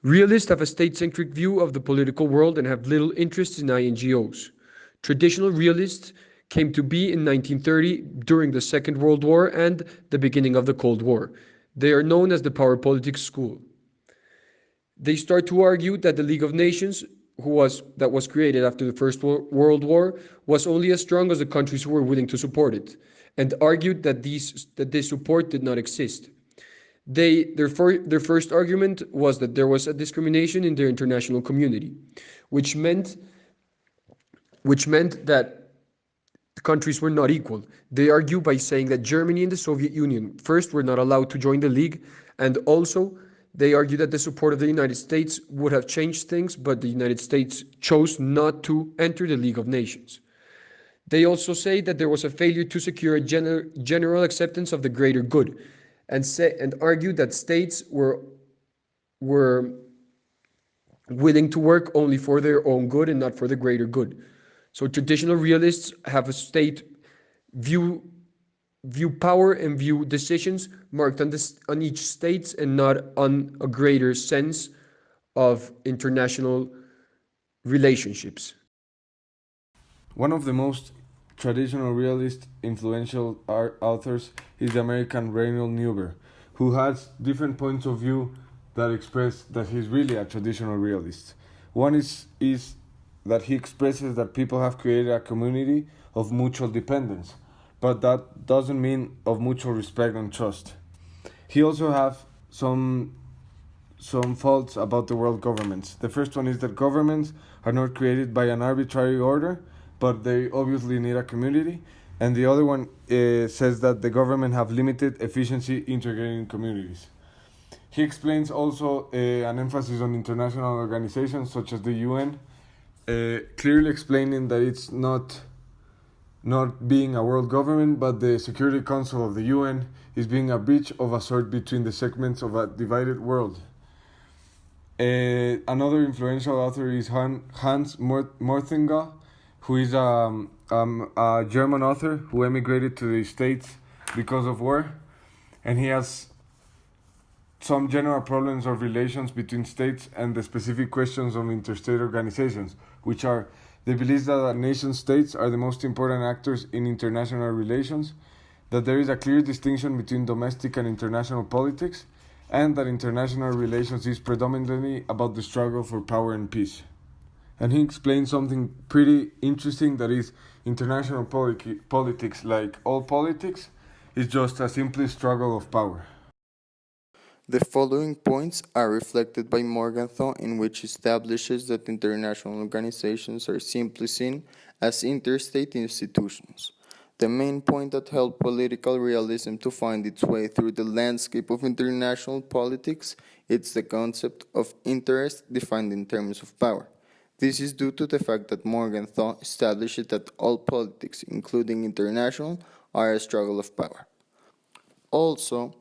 Realists have a state-centric view of the political world and have little interest in INGOs. Traditional realists came to be in 1930 during the Second World War and the beginning of the Cold War. They are known as the power politics school. They start to argue that the League of Nations, that was created after the First World War, was only as strong as the countries who were willing to support it, and argued that this support did not exist. Their first argument was that there was a discrimination in their international community, which meant which meant that countries were not equal. They argue by saying that Germany and the Soviet Union first were not allowed to join the League, and also they argue that the support of the United States would have changed things, but the United States chose not to enter the League of Nations. They also say that there was a failure to secure a general acceptance of the greater good, and argue that states were willing to work only for their own good and not for the greater good. So traditional realists have a state view view power and view decisions marked on each state and not on a greater sense of international relationships. One of the most traditional realist influential authors is the American Reinhold Niebuhr, who has different points of view that express that he's really a traditional realist. One is that he expresses that people have created a community of mutual dependence, but that doesn't mean of mutual respect and trust. He also have some faults about the world governments. The first one is that governments are not created by an arbitrary order, but they obviously need a community. And the other one says that the government have limited efficiency integrating communities. He explains also an emphasis on international organizations such as the UN, clearly explaining that it's not being a world government, but the Security Council of the UN is being a bridge of a sort between the segments of a divided world. Another influential author is Hans Morthenga, who is a German author who emigrated to the States because of war, and he has some general problems of relations between states and the specific questions of interstate organizations, which are the belief that nation states are the most important actors in international relations, that there is a clear distinction between domestic and international politics, and that international relations is predominantly about the struggle for power and peace. And he explains something pretty interesting, that is, international politics, like all politics, is just a simple struggle of power. The following points are reflected by Morgenthau, in which establishes that international organizations are simply seen as interstate institutions. The main point that helped political realism to find its way through the landscape of international politics is the concept of interest defined in terms of power. This is due to the fact that Morgenthau established that all politics, including international, are a struggle of power. Also,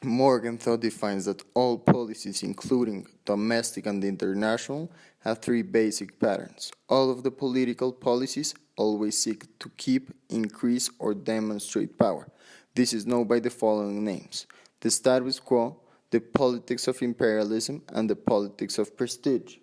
Morgenthau defines that all policies, including domestic and international, have three basic patterns. All of the political policies always seek to keep, increase, or demonstrate power. This is known by the following names: the status quo, the politics of imperialism, and the politics of prestige.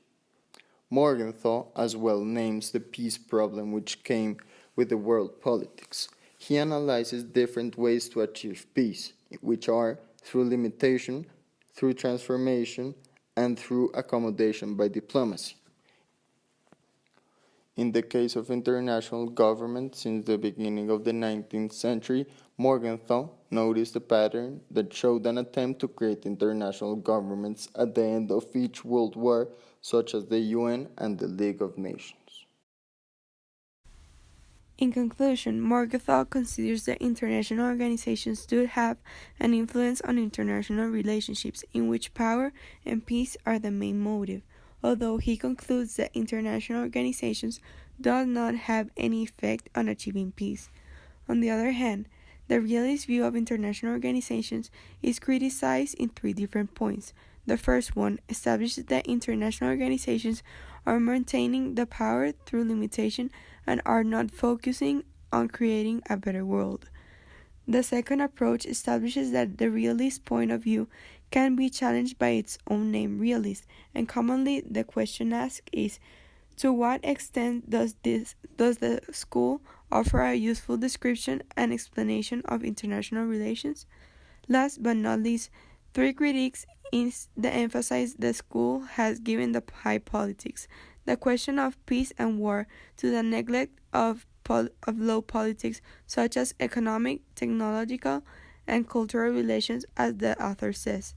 Morgenthau as well names the peace problem which came with the world politics. He analyzes different ways to achieve peace, which are through limitation, through transformation, and through accommodation by diplomacy. In the case of international government, since the beginning of the 19th century, Morgenthau noticed a pattern that showed an attempt to create international governments at the end of each world war, such as the UN and the League of Nations. In conclusion, Morgenthau considers that international organizations do have an influence on international relationships in which power and peace are the main motive, although he concludes that international organizations do not have any effect on achieving peace. On the other hand, the realist view of international organizations is criticized in three different points. The first one establishes that international organizations are maintaining the power through limitation and are not focusing on creating a better world. The second approach establishes that the realist point of view can be challenged by its own name, realist, and commonly the question asked is to what extent does the school offer a useful description and explanation of international relations? Last but not least, three critiques is the emphasis the school has given the high politics, the question of peace and war, to the neglect of low politics such as economic, technological, and cultural relations, as the author says.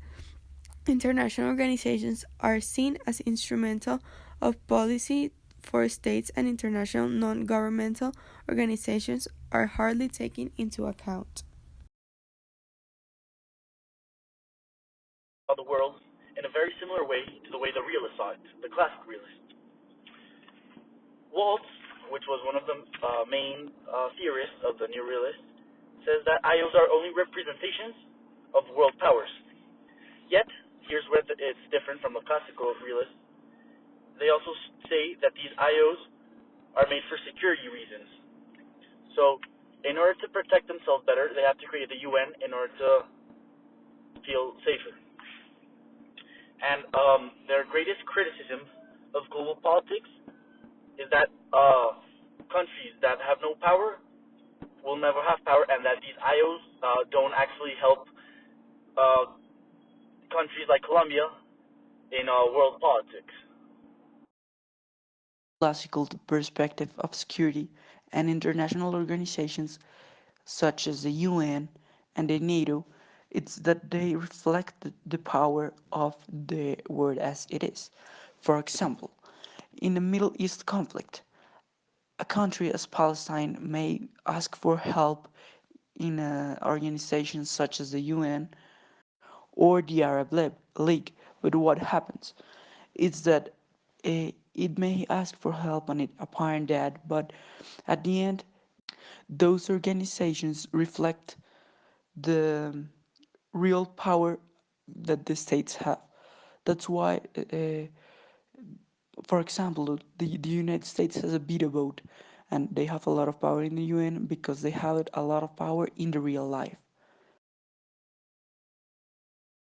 International organizations are seen as instrumental of policy for states, and international non-governmental organizations are hardly taken into account. The world in a very similar way to the way the realists saw it, the classic realists. Waltz, which was one of the main theorists of the New Realists, says that IOs are only representations of world powers. Yet, here's where it's different from the classical realists. They also say that these IOs are made for security reasons. So, in order to protect themselves better, they have to create the UN in order to feel safer. And their greatest criticism of global politics is that countries that have no power will never have power, and that these IOs don't actually help uh, countries like Colombia in world politics. Classical perspective of security and international organizations such as the UN and the NATO, it's that they reflect the power of the world as it is. For example, in the Middle East conflict, a country as Palestine may ask for help in organizations such as the UN or the Arab League. But what happens is that it may ask for help on it upon that, but at the end, those organizations reflect the real power that the states have. That's why, for example, the United States has a veto vote, and they have a lot of power in the UN because they have a lot of power in the real life.